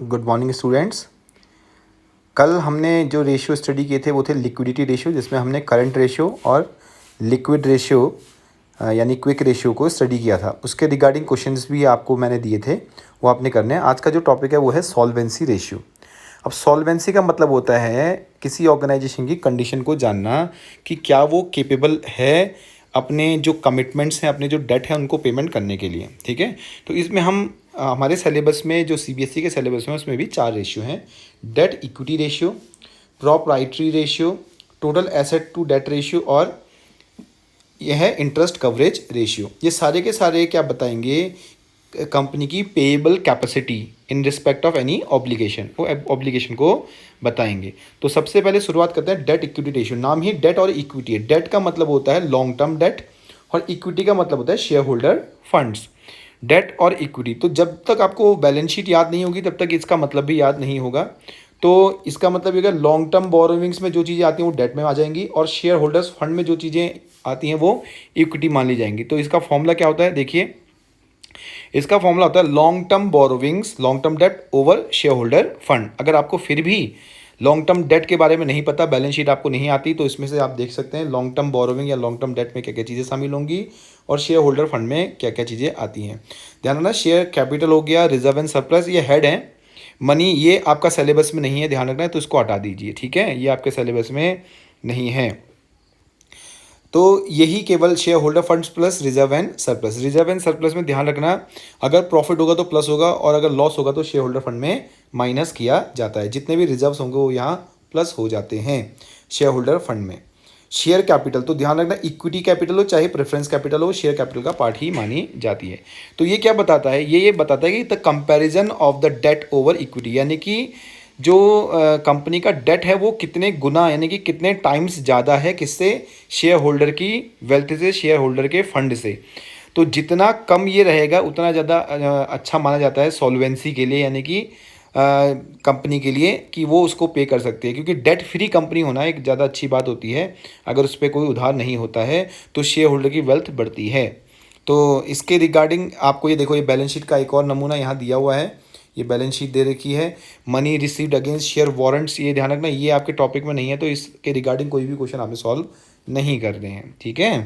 Good morning students. कल हमने जो रेशियो स्टडी किए थे वो थे लिक्विडिटी रेशियो, जिसमें हमने करंट रेशियो और लिक्विड रेशियो यानी क्विक रेशियो को स्टडी किया था। उसके रिगार्डिंग क्वेश्चंस भी आपको मैंने दिए थे, वो आपने करने हैं। आज का जो टॉपिक है वो है सॉल्वेंसी रेशियो। अब सॉल्वेंसी का मतलब होता है किसी ऑर्गेनाइजेशन की कंडीशन को जानना कि क्या वो केपेबल है अपने जो कमिटमेंट्स हैं, अपने जो डेट है उनको पेमेंट करने के लिए। ठीक है, तो इसमें हम हमारे सिलेबस में जो सीबीएसई के सिलेबस में उसमें भी 4 रेशियो हैं: debt equity ratio, proprietary ratio, total asset to debt ratio और यह है इंटरेस्ट कवरेज रेशियो। ये सारे के सारे क्या बताएंगे, कंपनी की payable capacity in respect of any obligation, वो ऑब्लिगेशन को बताएंगे। तो सबसे पहले शुरुआत करते हैं डेट इक्विटी रेशियो। नाम ही डेट और इक्विटी है। डेट का मतलब होता है लॉन्ग टर्म डेट और इक्विटी का मतलब होता है शेयर होल्डर फंड्स। डेट और इक्विटी, तो जब तक आपको बैलेंस शीट याद नहीं होगी तब तक इसका मतलब भी याद नहीं होगा। तो इसका मतलब ये लॉन्ग टर्म बोरोविंग्स में जो चीज़ें आती हैं वो डेट में आ जाएंगी और शेयर होल्डर्स फंड में जो चीज़ें आती हैं वो इक्विटी मान ली जाएंगी। तो इसका फॉर्मूला क्या होता है, देखिए इसका फॉर्मूला होता है long term borrowings, long term date over share holder fund. अगर आपको फिर भी लॉन्ग टर्म डेट के बारे में नहीं पता, बैलेंस शीट आपको नहीं आती, तो इसमें से आप देख सकते हैं लॉन्ग टर्म बोरोविंग या लॉन्ग टर्म डेट में क्या क्या चीज़ें शामिल होंगी और शेयर होल्डर फंड में क्या क्या चीज़ें आती हैं। ध्यान रखना, शेयर कैपिटल हो गया, रिजर्व एंड सरप्लस, ये हेड है मनी, ये आपका सिलेबस में नहीं है, ध्यान रखना है, तो इसको हटा दीजिए। ठीक है, ये आपके सिलेबस में नहीं है। तो यही केवल share holder funds plus reserve and surplus. Reserve and surplus में ध्यान रखना, अगर प्रॉफिट होगा तो प्लस होगा और अगर लॉस होगा तो शेयर होल्डर फंड में माइनस किया जाता है। जितने भी रिजर्व्स होंगे वो यहाँ प्लस हो जाते हैं शेयर होल्डर फंड में। शेयर कैपिटल, तो ध्यान रखना इक्विटी कैपिटल हो चाहे प्रेफरेंस कैपिटल हो, शेयर कैपिटल का पार्ट ही मानी जाती है। तो ये क्या बताता है, ये बताता है कि the comparison of the debt over equity, यानी कि जो कंपनी का डेट है वो कितने गुना यानी कि कितने टाइम्स ज़्यादा है, किससे, शेयर होल्डर की वेल्थ से, शेयर होल्डर के फंड से। तो जितना कम ये रहेगा उतना ज़्यादा अच्छा माना जाता है सॉल्वेंसी के लिए, यानी कि कंपनी के लिए, कि वो उसको पे कर सकती है। क्योंकि डेट फ्री कंपनी होना एक ज़्यादा अच्छी बात होती है। अगर उस पर कोई उधार नहीं होता है तो शेयर होल्डर की वेल्थ बढ़ती है। तो इसके रिगार्डिंग आपको ये देखो, ये बैलेंस शीट का एक और नमूना यहाँ दिया हुआ है। ये बैलेंस शीट दे रखी है, money received against share warrants. ये ध्यान रखना, ये आपके टॉपिक में नहीं है, तो इसके रिगार्डिंग कोई भी क्वेश्चन आपने सॉल्व नहीं करने हैं। ठीक है,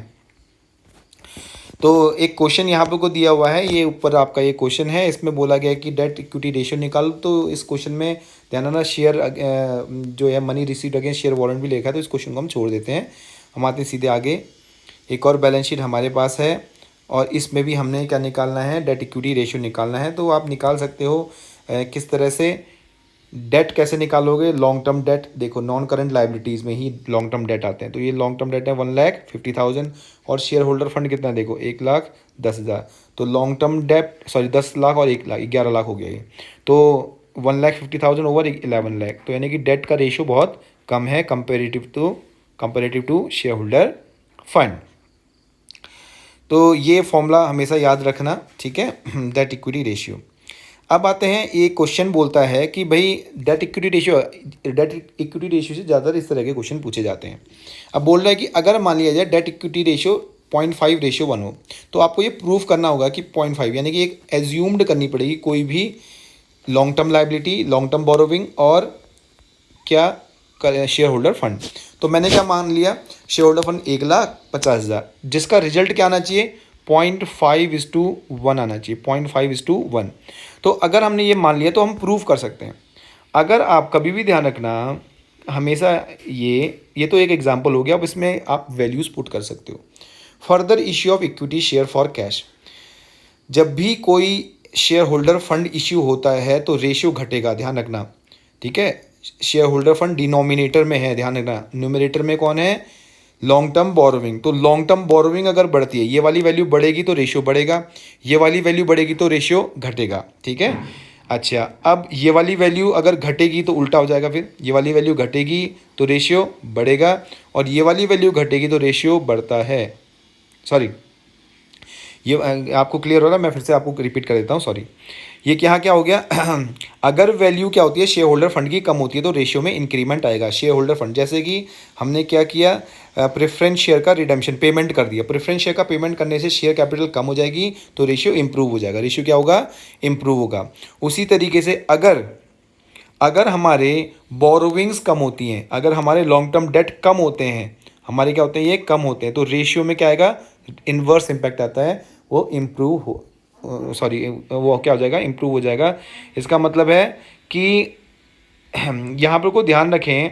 तो एक क्वेश्चन यहाँ पे को दिया हुआ है, ये ऊपर आपका ये क्वेश्चन है, इसमें बोला गया है कि डेट इक्विटी रेशियो निकालो। तो इस क्वेश्चन में ध्यान रखना, शेयर जो है money received against share warrant भी लिखा है, तो इस क्वेश्चन को हम छोड़ देते हैं। हम आते हैं सीधे आगे। एक और बैलेंस शीट हमारे पास है और इसमें भी हमने क्या निकालना है, डेट इक्विटी रेशियो निकालना है। तो आप निकाल सकते हो किस तरह से। डेट कैसे निकालोगे, लॉन्ग टर्म डेट, देखो नॉन करंट लाइबिलिटीज़ में ही लॉन्ग टर्म डेट आते हैं। तो ये लॉन्ग टर्म डेट है 1,50,000 और शेयर होल्डर फंड कितना है, देखो 1,10,000। तो लॉन्ग टर्म डेट 10 लाख और 1 लाख 11 लाख हो गया ये। तो 1,50,000 ओवर 11 लाख, तो यानी कि डेट का रेशियो बहुत कम है comparative to shareholder fund. तो ये फॉर्मूला हमेशा याद रखना, ठीक है, डेट इक्विटी रेशियो। अब आते हैं, एक क्वेश्चन बोलता है कि भाई डेट इक्विटी रेशियो से ज़्यादातर इस तरह के क्वेश्चन पूछे जाते हैं। अब बोल रहा है कि अगर मान लिया जाए डेट इक्विटी रेशियो 0.5 रेशियो 1 हो, तो आपको ये प्रूफ करना होगा कि 0.5 यानी कि एक एज्यूम्ड करनी पड़ेगी कोई भी long term liability, long term borrowing और क्या शेयर होल्डर फंड। तो मैंने क्या मान लिया, शेयर होल्डर फंड 1,50,000, जिसका रिजल्ट क्या आना चाहिए, 0.5:1 आना चाहिए, 0.5:1। तो अगर हमने ये मान लिया तो हम प्रूव कर सकते हैं। अगर आप कभी भी ध्यान रखना, हमेशा ये तो एक एग्जांपल हो गया। अब इसमें आप वैल्यूज़ पुट कर सकते हो। Further issue of equity share for cash, जब भी कोई शेयर होल्डर फंड इश्यू होता है तो रेशियो घटेगा, ध्यान रखना। ठीक है, शेयर होल्डर फंड डिनोमिनेटर में है, ध्यान रखना। न्यूमरेटर में कौन है, लॉन्ग टर्म बोरोविंग। तो लॉन्ग टर्म बोरोविंग अगर बढ़ती है, ये वाली वैल्यू बढ़ेगी तो रेशियो बढ़ेगा, ये वाली वैल्यू बढ़ेगी तो रेशियो घटेगा। ठीक है, अच्छा, अब ये वाली वैल्यू अगर घटेगी तो उल्टा हो जाएगा, फिर ये वाली वैल्यू घटेगी तो रेशियो बढ़ेगा और ये वाली वैल्यू घटेगी तो रेशियो बढ़ता है। सॉरी, ये आपको क्लियर हो रहा है, मैं फिर से आपको रिपीट कर देता हूँ, सॉरी। ये क्या हो गया, अगर वैल्यू क्या होती है शेयर होल्डर फंड की कम होती है तो रेशियो में इंक्रीमेंट आएगा। शेयर होल्डर फंड, जैसे कि हमने क्या किया, प्रेफरेंस शेयर का रिडेम्पशन पेमेंट कर दिया। प्रेफरेंस शेयर का पेमेंट करने से शेयर कैपिटल कम हो जाएगी तो रेशियो इंप्रूव हो जाएगा, रेशियो क्या होगा, इंप्रूव होगा। उसी तरीके से अगर अगर हमारे बोरोविंग्स कम होती हैं, अगर हमारे लॉन्ग टर्म डेट कम होते हैं, हमारे क्या होते हैं, ये कम होते हैं, तो रेशियो में क्या आएगा, इन्वर्स इम्पैक्ट आता है, वो इम्प्रूव हो, सॉरी वो क्या हो जाएगा, इम्प्रूव हो जाएगा। इसका मतलब है कि यहाँ पर को ध्यान रखें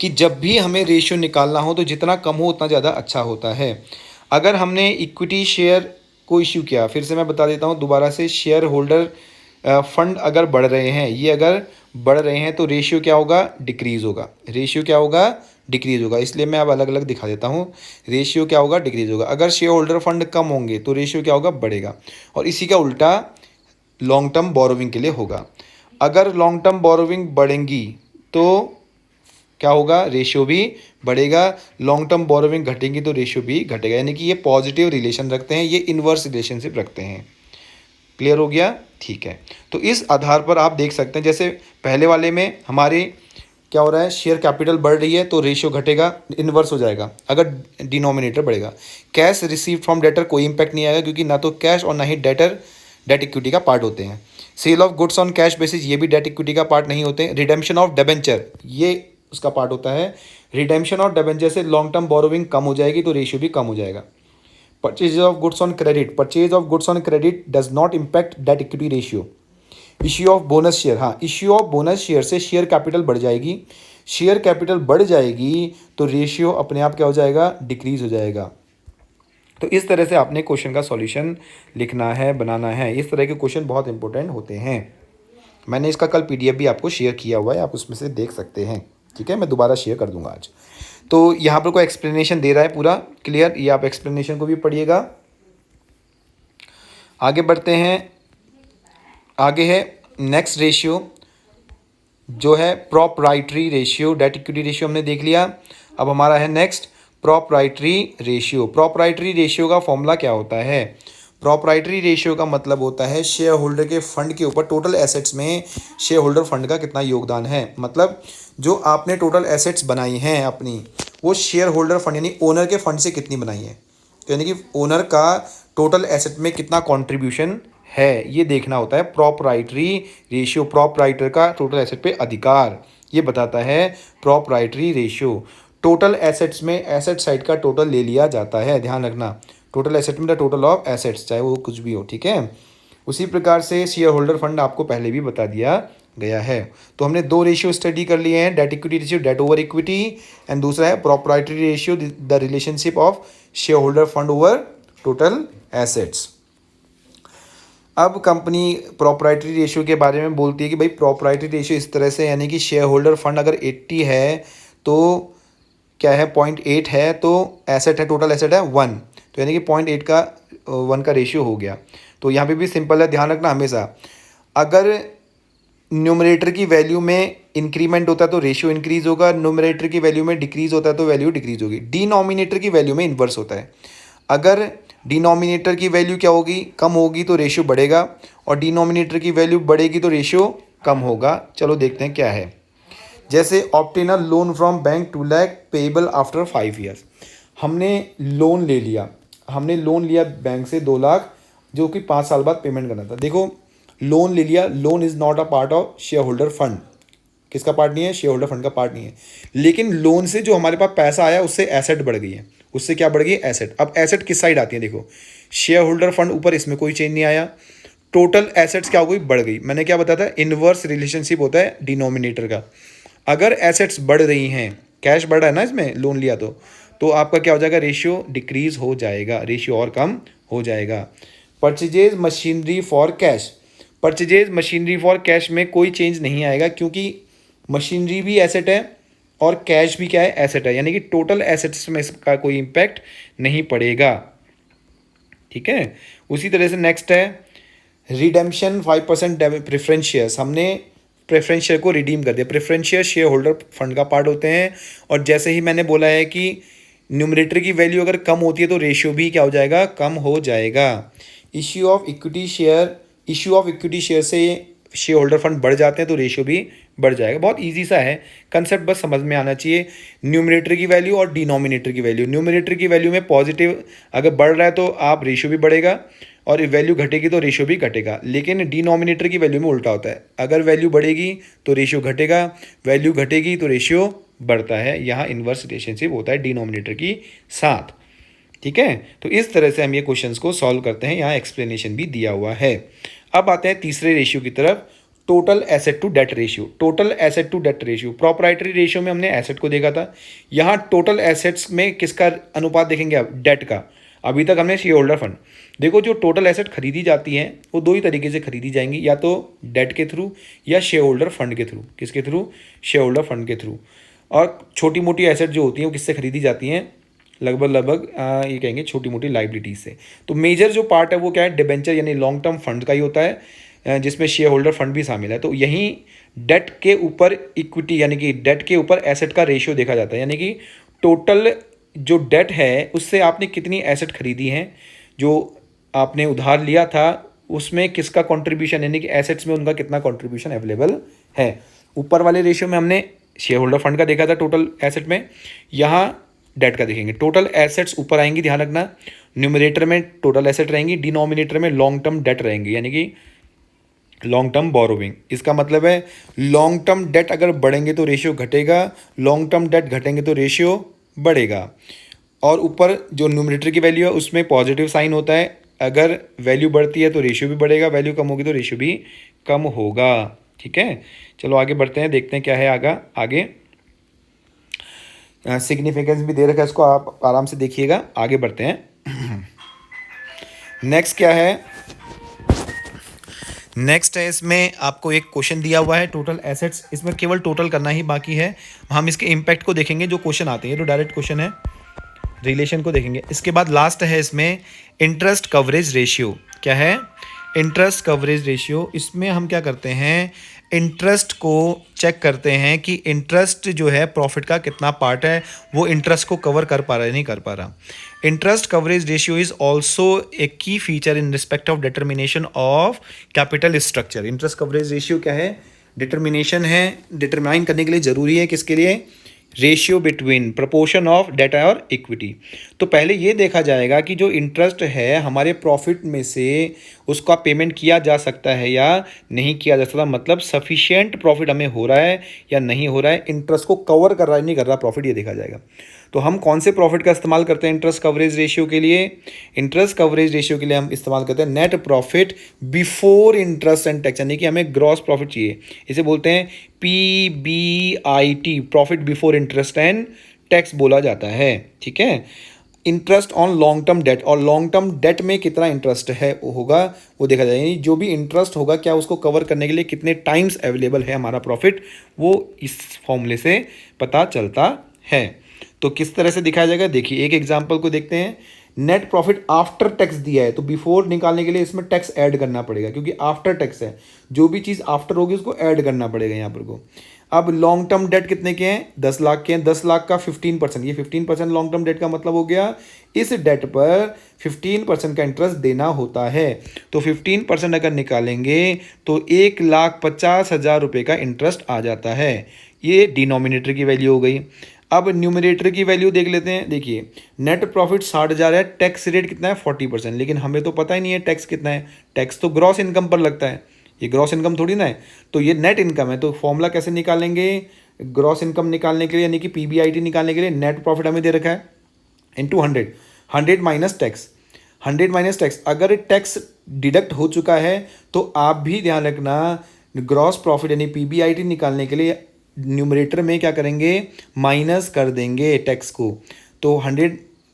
कि जब भी हमें रेशियो निकालना हो तो जितना कम हो उतना ज़्यादा अच्छा होता है। अगर हमने इक्विटी शेयर को इश्यू किया, फिर से मैं बता देता हूँ दोबारा से, शेयर होल्डर फंड अगर बढ़ रहे हैं, ये अगर बढ़ रहे हैं तो रेशियो क्या होगा, डिक्रीज़ होगा। रेशियो क्या होगा, डिक्रीज़ होगा। इसलिए मैं अब अलग अलग दिखा देता हूँ। रेशियो क्या होगा, डिक्रीज़ होगा। अगर शेयर होल्डर फंड कम होंगे तो रेशियो क्या होगा, बढ़ेगा। और इसी का उल्टा लॉन्ग टर्म बोरोविंग के लिए होगा। अगर लॉन्ग टर्म बोरोविंग बढ़ेंगी तो क्या होगा, रेशियो भी बढ़ेगा। लॉन्ग टर्म बोरोविंग घटेंगी तो रेशियो भी घटेगा। यानी कि ये पॉजिटिव रिलेशन रखते हैं, ये इन्वर्स रिलेशनशिप रखते हैं। क्लियर हो गया, ठीक है। तो इस आधार पर आप देख सकते हैं, जैसे पहले वाले में हमारे क्या हो रहा है, शेयर कैपिटल बढ़ रही है तो रेशियो घटेगा, इन्वर्स हो जाएगा अगर डिनोमिनेटर बढ़ेगा। कैश रिसीव फ्रॉम डेटर कोई इंपैक्ट नहीं आएगा, क्योंकि ना तो कैश और ना ही डेट इक्विटी का पार्ट होते हैं। Sale of goods on cash basis, ये भी डेट इक्विटी का पार्ट नहीं होते। रिडेम्पशन ऑफ डिबेंचर, ये उसका पार्ट होता है। रिडेम्पशन ऑफ डिबेंचर से लॉन्ग टर्म बोरोविंग कम हो जाएगी तो रेशियो भी कम हो जाएगा। Purchase of goods on credit, purchase of goods on credit does not impact date equity ratio. Issue of bonus share, हाँ, इश्यू ऑफ बोनस शेयर से share capital बढ़ जाएगी। शेयर कैपिटल बढ़ जाएगी तो रेशियो अपने आप क्या हो जाएगा, डिक्रीज हो जाएगा। तो इस तरह से आपने क्वेश्चन का सॉल्यूशन लिखना है, बनाना है। इस तरह के क्वेश्चन बहुत इंपॉर्टेंट होते हैं। मैंने इसका कल पीडीएफ भी आपको शेयर किया हुआ है, आप उसमें से देख सकते हैं। ठीक है, मैं दोबारा शेयर कर दूंगा आज। तो यहाँ पर कोई एक्सप्लेनेशन दे रहा है पूरा क्लियर, ये आप एक्सप्लेनेशन को भी पढ़िएगा। आगे बढ़ते हैं। आगे है नेक्स्ट रेशियो जो है proprietary ratio. Date equity ratio हमने देख लिया। अब हमारा है next proprietary ratio. Proprietary ratio का फॉर्मूला क्या होता है? प्रोप्राइटरी रेशियो का मतलब होता है शेयर होल्डर के फंड के ऊपर टोटल एसेट्स में शेयर होल्डर फंड का कितना योगदान है। मतलब जो आपने टोटल एसेट्स बनाई हैं अपनी, वो शेयर होल्डर फंड यानी ओनर के फंड से कितनी बनाई है। तो यानी कि ओनर का टोटल एसेट में कितना कंट्रीब्यूशन है, ये देखना होता है प्रोप्राइटरी रेशियो। प्रोप्राइटर का टोटल एसेट पे अधिकार, ये बताता है प्रोप्राइटरी रेशियो। टोटल एसेट्स में एसेट साइड का टोटल ले लिया जाता है, ध्यान रखना। टोटल एसेट में द टोटल ऑफ एसेट्स, चाहे वो कुछ भी हो, ठीक है। उसी प्रकार से शेयर होल्डर फंड आपको पहले भी बता दिया गया है। तो हमने दो रेशियो स्टडी कर लिए हैं, debt equity ratio, debt over equity, and दूसरा है proprietary ratio, the relationship of shareholder fund over total assets. अब कंपनी प्रोप्राइटरी रेशियो के बारे में बोलती है कि भाई प्रोप्राइटरी रेशियो इस तरह से, यानी कि शेयर होल्डर फंड अगर 80 है तो क्या है 0.8 है, तो एसेट है, टोटल एसेट है 1, तो यानी कि 0.8 का 1 का रेशियो हो गया। तो यहाँ पे भी सिंपल है, ध्यान रखना हमेशा, अगर न्यूमरेटर की वैल्यू में इंक्रीमेंट होता है तो रेशियो इंक्रीज होगा, न्यूमरेटर की वैल्यू में डिक्रीज होता है तो वैल्यू डिक्रीज होगी। डिनोमिनेटर की वैल्यू में इन्वर्स होता है। अगर डिनोमिनेटर की वैल्यू क्या होगी, कम होगी तो रेशियो बढ़ेगा, और डिनोमिनेटर की वैल्यू बढ़ेगी तो रेशियो कम होगा। चलो देखते हैं क्या है। जैसे obtain a loan from bank 2 lakh payable after 5 years. हमने लोन ले लिया, हमने लोन लिया बैंक से 2 लाख, जो कि 5 साल बाद पेमेंट करना था। देखो लोन ले लिया, loan is not a part of shareholder fund. किसका पार्ट नहीं है? शेयर होल्डर फंड का पार्ट नहीं है। लेकिन लोन से जो हमारे पास पैसा आया उससे एसेट बढ़ गई है। उससे क्या बढ़ गई? एसेट। अब एसेट किस साइड आती है? देखो शेयर होल्डर फंड ऊपर, इसमें कोई चेंज नहीं आया। टोटल एसेट्स क्या हो गई? बढ़ गई। मैंने क्या बताया था? इनवर्स रिलेशनशिप होता है डिनोमिनेटर का। अगर एसेट्स बढ़ रही हैं, कैश बढ़ रहा है ना इसमें, लोन लिया तो आपका क्या हो जाएगा? रेशियो डिक्रीज हो जाएगा, रेशियो और कम हो जाएगा। Purchases machinery for cash, purchases machinery for cash में कोई चेंज नहीं आएगा, क्योंकि मशीनरी भी एसेट है और कैश भी क्या है? एसेट है। यानी कि टोटल एसेट्स में इसका कोई इम्पैक्ट नहीं पड़ेगा, ठीक है। उसी तरह से नेक्स्ट है रिडेम्पशन 5% प्रेफरेंस शेयर्स। हमने प्रेफरेंस शेयर को रिडीम कर दिया। Preference share share holder fund का पार्ट होते हैं, और जैसे ही मैंने बोला है कि न्यूमरेटर की वैल्यू अगर कम होती है तो रेशियो भी क्या हो जाएगा? कम हो जाएगा। Issue of equity share, issue of equity share से शेयर होल्डर फंड बढ़ जाते हैं तो रेशियो भी बढ़ जाएगा। बहुत इजी सा है कंसेप्ट, बस समझ में आना चाहिए। न्यूमरेटर की वैल्यू और डिनोमिनेटर की वैल्यू, न्यूमरेटर की वैल्यू में पॉजिटिव अगर बढ़ रहा है तो आप रेशियो भी बढ़ेगा, और वैल्यू घटेगी तो रेशियो भी घटेगा। लेकिन डिनोमिनेटर की वैल्यू में उल्टा होता है, अगर वैल्यू बढ़ेगी तो रेशियो घटेगा, वैल्यू घटेगी तो रेशियो बढ़ता है। यहाँ इन्वर्स रिलेशनशिप होता है डिनोमिनेटर की साथ। ठीक है, तो इस तरह से हम ये क्वेश्चंस को सॉल्व करते हैं, यहाँ एक्सप्लेनेशन भी दिया हुआ है। अब आते हैं तीसरे रेशियो की तरफ, total asset to debt ratio. Total asset to debt ratio, proprietary ratio में हमने एसेट को देखा था, यहाँ टोटल एसेट्स में किसका अनुपात देखेंगे आप, डेट का। अभी तक हमने शेयर होल्डर फंड, देखो जो टोटल एसेट खरीदी जाती हैं वो दो ही तरीके से खरीदी जाएंगी, या तो डेट के थ्रू या शेयर होल्डर फंड के थ्रू। किसके थ्रू, शेयर होल्डर फंड के थ्रू। और छोटी मोटी एसेट जो होती हैं वो किससे खरीदी जाती हैं, लगभग ये कहेंगे छोटी मोटी लाइबिलिटीज से। तो मेजर जो पार्ट है वो क्या है, डिबेंचर यानी लॉन्ग टर्म फंड का ही होता है, जिसमें शेयर होल्डर फंड भी शामिल है। तो यहीं डेट के ऊपर इक्विटी यानी कि डेट के ऊपर एसेट का रेशियो देखा जाता है, यानी कि टोटल जो डेट है उससे आपने कितनी एसेट खरीदी हैं, जो आपने उधार लिया था उसमें किसका कंट्रीब्यूशन, यानी कि एसेट्स में उनका कितना कंट्रीब्यूशन अवेलेबल है। ऊपर वाले रेशियो में हमने शेयर होल्डर फंड का देखा था टोटल एसेट में, यहाँ डेट का देखेंगे। टोटल एसेट्स ऊपर आएंगी, ध्यान रखना, न्यूमरेटर में टोटल एसेट रहेंगी, डिनोमिनेटर में लॉन्ग टर्म डेट रहेंगी, यानी कि लॉन्ग टर्म बोरोविंग। इसका मतलब है लॉन्ग टर्म डेट अगर बढ़ेंगे तो रेशियो घटेगा, लॉन्ग टर्म डेट घटेंगे तो रेशियो बढ़ेगा। और ऊपर जो न्यूमरेटर की वैल्यू है उसमें पॉजिटिव साइन होता है, अगर वैल्यू बढ़ती है तो रेशियो भी बढ़ेगा, वैल्यू कम होगी तो रेशियो भी कम होगा। ठीक है, चलो आगे बढ़ते हैं, देखते हैं क्या है आगे। सिग्निफिकेंस भी दे रखा है इसको, आप आराम से देखिएगा। आगे बढ़ते हैं। नेक्स्ट क्या है, नेक्स्ट है इसमें आपको एक क्वेश्चन दिया हुआ है टोटल एसेट्स, इसमें केवल टोटल करना ही बाकी है। हम इसके इम्पैक्ट को देखेंगे, जो क्वेश्चन आते हैं तो डायरेक्ट क्वेश्चन है, रिलेशन को देखेंगे। इसके बाद लास्ट है इसमें इंटरेस्ट कवरेज रेशियो। क्या है, इंटरेस्ट कवरेज रेशियो। इसमें हम क्या करते हैं, इंटरेस्ट को चेक करते हैं कि इंटरेस्ट जो है प्रॉफिट का कितना पार्ट है, वो इंटरेस्ट को कवर कर पा रहा है नहीं कर पा रहा। Interest coverage ratio is also a key feature in respect of determination of capital structure. Interest coverage ratio क्या है, डिटर्मिनेशन है, डिटरमाइन करने के लिए ज़रूरी है, किसके लिए, ratio between proportion of debt और इक्विटी। तो पहले ये देखा जाएगा कि जो इंटरेस्ट है हमारे प्रॉफिट में से उसका पेमेंट किया जा सकता है या नहीं किया जा सकता, मतलब सफिशिएंट प्रॉफिट हमें हो रहा है या नहीं हो रहा है, इंटरेस्ट को कवर कर रहा है नहीं कर रहा प्रॉफिट, ये देखा जाएगा। तो हम कौन से प्रॉफिट का इस्तेमाल करते हैं इंटरेस्ट कवरेज रेशियो के लिए, इंटरेस्ट कवरेज रेशियो के लिए हम इस्तेमाल करते हैं net profit before interest and tax, यानी कि हमें ग्रॉस प्रॉफिट चाहिए, इसे बोलते हैं PBIT, profit before interest and tax बोला जाता है। ठीक है, interest on long term date, और लॉन्ग टर्म डेट में कितना इंटरेस्ट है होगा वो देखा जाएगा, यानी जो भी इंटरेस्ट होगा क्या उसको कवर करने के लिए कितने टाइम्स अवेलेबल है हमारा प्रॉफिट, वो इस फॉर्मूले से पता चलता है। तो किस तरह से दिखाया जाएगा, देखिए एक एग्जांपल को देखते हैं। नेट प्रॉफिट आफ्टर टैक्स दिया है, तो बिफोर निकालने के लिए इसमें टैक्स ऐड करना पड़ेगा, क्योंकि आफ्टर टैक्स है, जो भी चीज़ आफ्टर होगी उसको ऐड करना पड़ेगा यहाँ पर को। अब लॉन्ग टर्म डेट कितने के हैं, 10 लाख के हैं, 10 लाख का 15%, ये 15% लॉन्ग टर्म डेट का मतलब हो गया इस डेट पर 15% का इंटरेस्ट देना होता है। तो 15% अगर निकालेंगे तो 1,50,000 रुपये का इंटरेस्ट आ जाता है। ये डिनोमिनेटर की वैल्यू हो गई। अब न्यूमरेटर की वैल्यू देख लेते हैं। देखिए नेट प्रॉफिट 60,000 है, टैक्स रेट कितना है 40%, लेकिन हमें तो पता ही नहीं है टैक्स कितना है, टैक्स तो ग्रॉस इनकम पर लगता है, ये ग्रॉस इनकम थोड़ी ना है, तो ये नेट इनकम है। तो फॉर्मूला कैसे निकालेंगे, ग्रॉस इनकम निकालने के लिए यानी कि PBIT निकालने के लिए नेट प्रॉफिट हमें दे रखा है into 100 minus tax, 100 minus tax. अगर टैक्स डिडक्ट हो चुका है तो आप भी ध्यान रखना, ग्रॉस प्रॉफिट यानी PBIT निकालने के लिए न्यूमरेटर में क्या करेंगे, माइनस कर देंगे टैक्स को। तो 100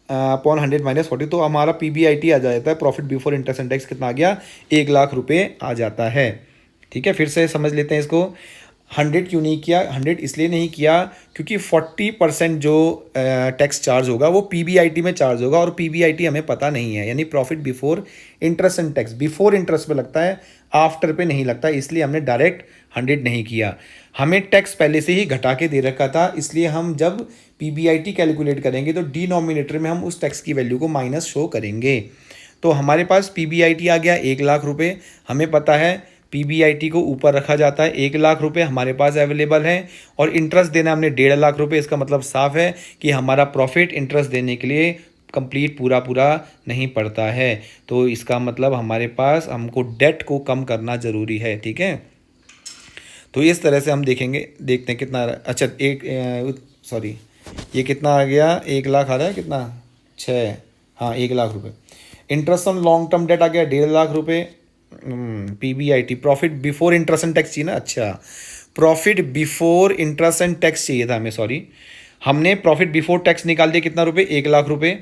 अपॉन 100 माइनस 40, तो हमारा PBIT आ जाता है, profit before interest and tax कितना आ गया, 1,00,000 रुपये आ जाता है। ठीक है, फिर से समझ लेते हैं इसको। 100 क्यों नहीं किया, 100 इसलिए नहीं किया क्योंकि 40% जो टैक्स चार्ज होगा वो PBIT में चार्ज होगा, और PBIT हमें पता नहीं है, यानी profit before interest and tax, before interest पे लगता है, आफ्टर पे नहीं लगता, इसलिए हमने डायरेक्ट 100 नहीं किया। हमें टैक्स पहले से ही घटा के दे रखा था, इसलिए हम जब PBIT कैलकुलेट करेंगे तो डिनोमिनेटर में हम उस टैक्स की वैल्यू को माइनस शो करेंगे। तो हमारे पास PBIT आ गया 1,00,000 रुपये, हमें पता है PBIT को ऊपर रखा जाता है, 1,00,000 रुपये हमारे पास अवेलेबल है, और इंटरेस्ट देना हमने 1,50,000 रुपये। इसका मतलब साफ है कि हमारा प्रॉफिट इंटरेस्ट देने के लिए कंप्लीट पूरा पूरा नहीं पड़ता है। तो इसका मतलब हमारे पास हमको डेट को कम करना ज़रूरी है, ठीक है। तो इस तरह से हम देखेंगे, देखते हैं कितना, अच्छा सॉरी ये कितना आ गया, 1 लाख आ रहा है कितना, 6, हाँ 1 लाख रुपए। Interest on long term debt आ गया 1.5 लाख रुपए। PBIT profit before interest and tax चाहिए ना, अच्छा profit before interest and tax चाहिए था हमें, सॉरी। हमने प्रॉफिट बिफोर टैक्स निकाल दिया कितना रुपए, 1 लाख रुपए।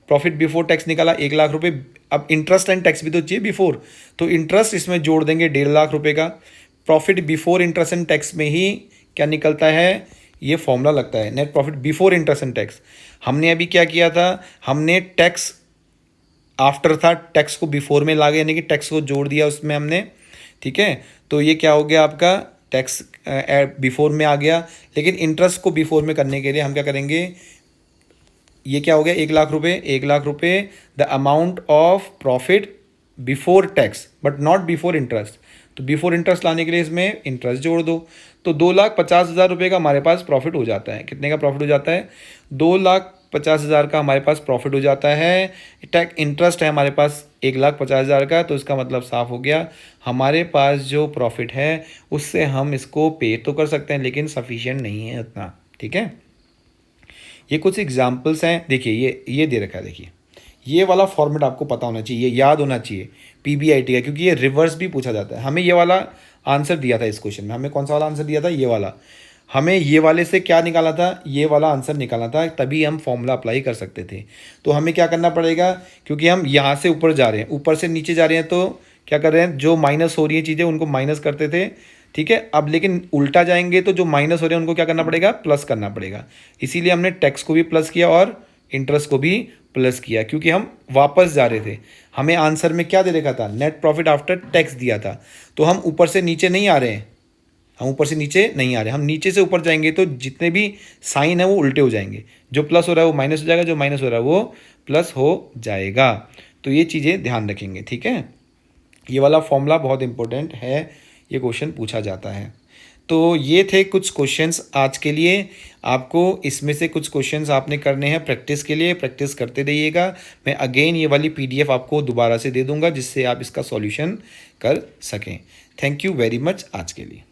प्रॉफिट बिफोर टैक्स निकाला 1 लाख रुपए। अब इंटरेस्ट एंड टैक्स भी तो चाहिए बिफोर, तो इंटरेस्ट इसमें जोड़ देंगे 1.5 लाख रुपए का। Profit before interest and tax में ही क्या निकलता है, ये फॉर्मूला लगता है net profit before interest and tax. हमने अभी क्या किया था, हमने टैक्स आफ्टर था, टैक्स को बिफोर में ला गया, यानी कि टैक्स को जोड़ दिया उसमें हमने, ठीक है। तो ये क्या हो गया आपका, टैक्स बिफोर में आ गया। लेकिन इंटरेस्ट को बिफोर में करने के लिए हम क्या करेंगे, ये क्या हो गया, 1 लाख रुपए, 1 लाख रुपए the amount of profit before tax but not before interest. तो बिफोर इंटरेस्ट लाने के लिए इसमें इंटरेस्ट जोड़ दो, तो 2,50,000 रुपये का हमारे पास प्रॉफिट हो जाता है। कितने का प्रॉफिट हो जाता है, 2,50,000 का हमारे पास प्रॉफिट हो जाता है। टैक्स इंटरेस्ट है हमारे पास 1,50,000 का, तो इसका मतलब साफ हो गया, हमारे पास जो प्रॉफिट है उससे हम इसको पे तो कर सकते हैं लेकिन सफिशिएंट नहीं है उतना, ठीक है। ये कुछ एग्जाम्पल्स हैं, देखिए ये दे रखा है, देखिए ये वाला फॉर्मेट आपको पता होना चाहिए, ये याद होना चाहिए PBIT का, क्योंकि ये रिवर्स भी पूछा जाता है। हमें ये वाला आंसर दिया था इस क्वेश्चन में, हमें कौन सा वाला आंसर दिया था, ये वाला। हमें ये वाले से क्या निकाला था, ये वाला आंसर निकालना था, तभी हम फॉर्मूला अप्लाई कर सकते थे। तो हमें क्या करना पड़ेगा, क्योंकि हम यहाँ से ऊपर जा रहे हैं, ऊपर से नीचे जा रहे हैं, तो क्या कर रहे हैं, जो माइनस हो रही है चीज़ें उनको माइनस करते थे, ठीक है। अब लेकिन उल्टा जाएंगे तो जो माइनस हो रहे हैं उनको क्या करना पड़ेगा, प्लस करना पड़ेगा। इसीलिए हमने टैक्स को भी प्लस किया और इंटरेस्ट को भी प्लस किया, क्योंकि हम वापस जा रहे थे। हमें आंसर में क्या दे रखा था, नेट प्रॉफिट आफ्टर टैक्स दिया था, तो हम ऊपर से नीचे नहीं आ रहे हैं, हम ऊपर से नीचे नहीं आ रहे, हम नीचे से ऊपर जाएंगे तो जितने भी साइन है वो उल्टे हो जाएंगे, जो प्लस हो रहा है वो माइनस हो जाएगा, जो माइनस हो रहा है वो प्लस हो जाएगा। तो ये चीज़ें ध्यान रखेंगे, ठीक है। ये वाला फॉर्मूला बहुत इंपॉर्टेंट है, ये क्वेश्चन पूछा जाता है। तो ये थे कुछ क्वेश्चंस आज के लिए। आपको इसमें से कुछ क्वेश्चंस आपने करने हैं प्रैक्टिस के लिए, प्रैक्टिस करते रहिएगा। मैं अगेन ये वाली PDF आपको दोबारा से दे दूंगा जिससे आप इसका सॉल्यूशन कर सकें। थैंक यू वेरी मच आज के लिए।